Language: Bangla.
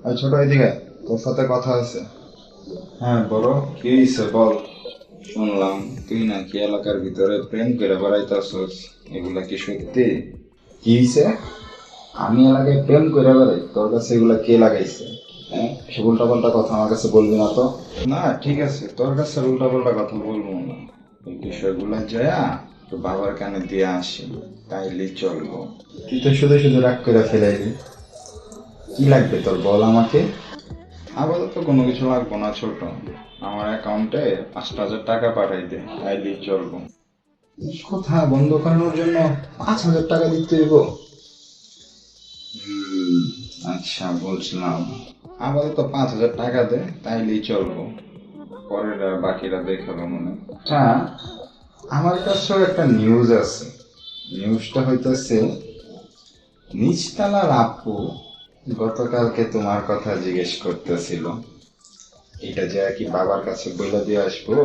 আর ছোট এদিকে তোর সাথে কথা আছে। হ্যাঁ বড়, কি হয়েছে বল। শুনলাম তুই নাকি এলাকার ভিতরে প্রেম করে বেড়াইতেছস, এগুলা কি সত্যি? কি হয়েছে? আমি এলাকায় প্রেম করে বেড়াই, তোর কাছে এগুলা কে লাগাইছে? হ্যাঁ, সে উল্টা পাল্টা কথা আমার কাছে বলবি না তো। না ঠিক আছে, তোর কাছে উল্টা পাল্টা কথা বলবো না। এই বিষয়গুলা যা তো বাবার কানে দিয়ে আসি, তাইলেই চলবো। তুই তো শুধু শুধু রাগ করে ফেলাইলি। কি লাগবে তোর বল আমাকে। আপাতত কোনো কিছু লাগবো না ছোট, আমার অ্যাকাউন্টে 5,000 টাকা পাঠাই দে, তাইলেই চলবো। কথা বন্ধ করানোর জন্য 5,000 টাকা দিতে হইব? আচ্ছা বলছিলাম, আপাতত 5,000 টাকা দে, তাইলেই চলবো। পরের বাকিরা দেখাবো মনে। আচ্ছা, আমার কাছেও একটা নিউজ আছে। নিউজটা হইতেছে, নিচতলার আপু গতকালকে তোমার কথা জিজ্ঞেস করতেছিল। এটা যে কি বাবার কাছে বলে দিয়ে আসবো?